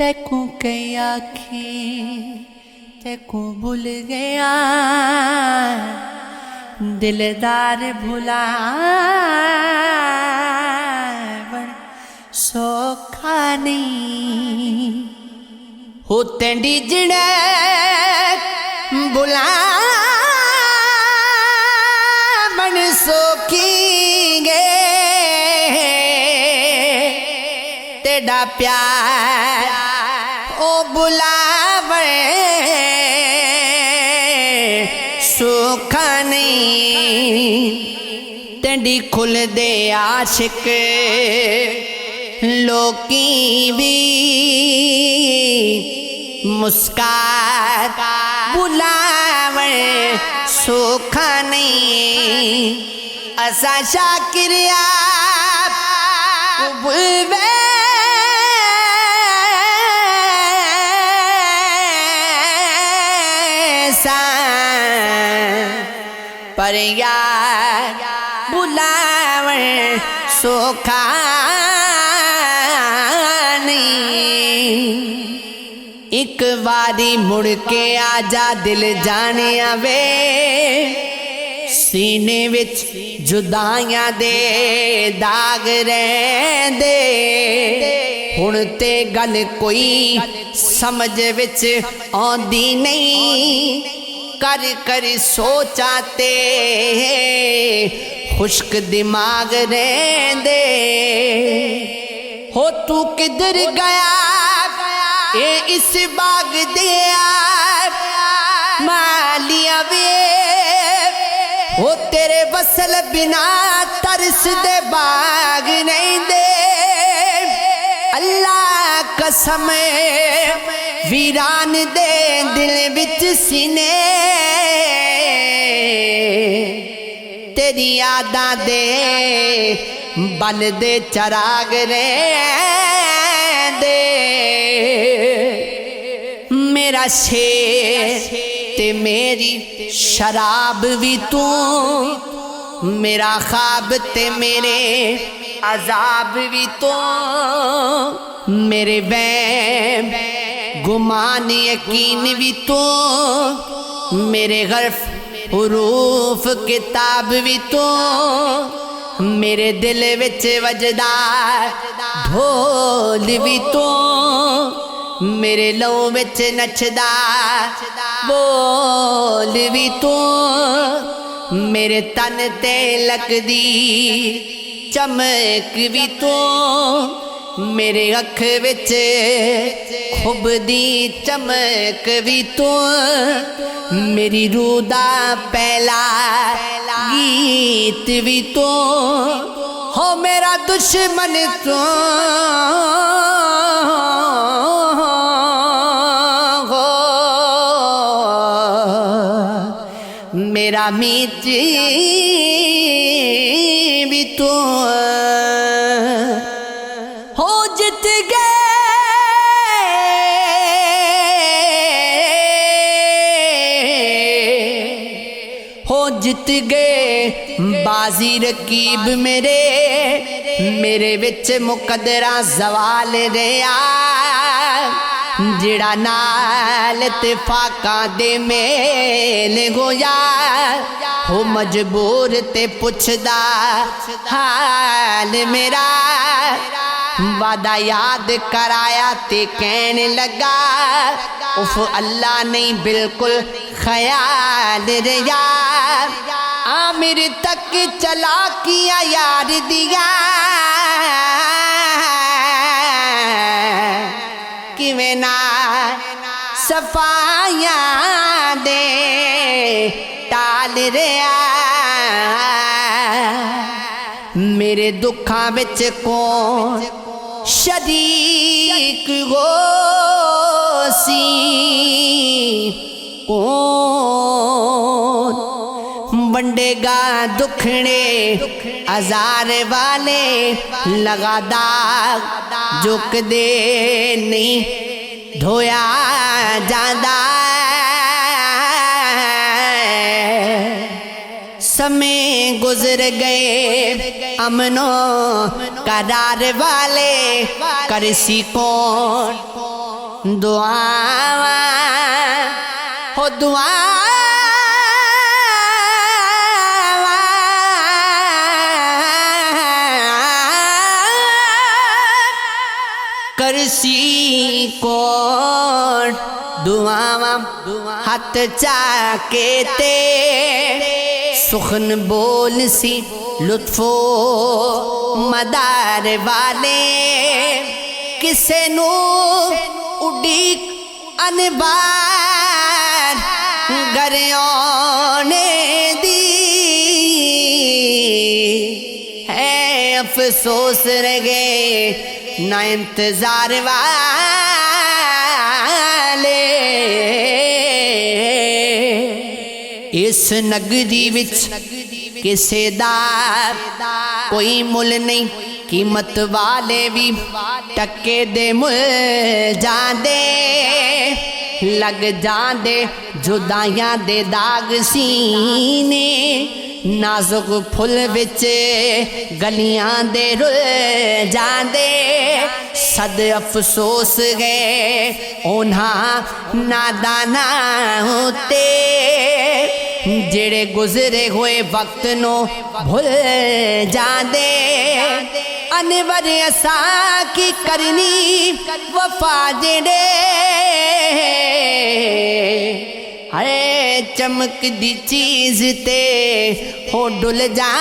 तेकू कई आखी तेकू भूल गया दिलदार भुला सौखा नहीं हो तेंडी जिणे बुला बन सौखी गे तेरा प्यार ओ बुलावे सौखा नहीं तेंडी खुल दे आशिक लोकी भी मुस्कान बुलावे सौखा नहीं असा शाकिरिया बुलवे पर यार बुलावे सौखा एक बारी मुड़ के आजा दिल जाने आवे सीने विच जुदाइयां दे दाग रहंदे हुण ते गल कोई समझ विच आउंदी नहीं कर कर सोचाते खुश्क दिमाग रहंदे हो तू किधर गया ए इस बाग दिया मालिया वे हो तेरे वसल बिना तरस दे बाग नहीं दे अल्लाह कसम वीरान दे दिल विच सीने तेरी यादां दे बल दे चराग रे दे मेरा शेर ते मेरी शराब भी तू मेरा ख्वाब ते मेरे अजाब भी तू मेरे वहम गुमान यकीन भी तू मेरे गर्फ हुरूफ किताब भी तू मेरे दिल विच वजदा ढोल भी तू मेरे लहू विच नचदा बोल भी तू मेरे तन ते लगदी चमक भी तू मेरे अख विच खुबदी चमक भी तू मेरी रूह दा पहला गीत भी तू हो मेरा दुश्मन तू मेरा मीत भी तू हो जित गए हो जित गए बाजी रकीब मेरे विच मुकदरा जवाल रहा जिड़ा नाल इत्तेफाकां दे मेल होया हो मजबूर ते पुछदा हाल मेरा वादा याद कराया ते कहन लगा उफ अल्लाह नहीं बिल्कुल ख्याल रहा आमिर तक चला किया यार दिया किवें ना सफाया दे टाल रहा मेरे दुखा विच कौन शरीक हो सी कौन वंडेगा दुखने हजार वाले लगा दाग जुक दे नहीं धोया जादा समय गुजर गए अमनो करार वाले करसी कौन दुआवा हो दुआवा करसी कोण दुआवा हाथ चाके ते सुखन बोल सी लुत्फो मदार वाले किसे नू उड़ीक अनबार गरियोने दी है अफसोस रह गए ना इंतजार वाले इस नगरी विच किसे दा कोई मुल नहीं कीमत वाले भी टक्के दे मुल जांदे लग जांदे जुदाइयां दे दाग सीने नाजुक फुल विच गलियां दे रुल जांदे सद अफसोस गए उन्हा नादाना होते जेड़े गुजरे हुए वक्त नो भूल जांदे अनवर असा की करनी वफा जेड़े हरे चमक दी चीज ते हो डुल जा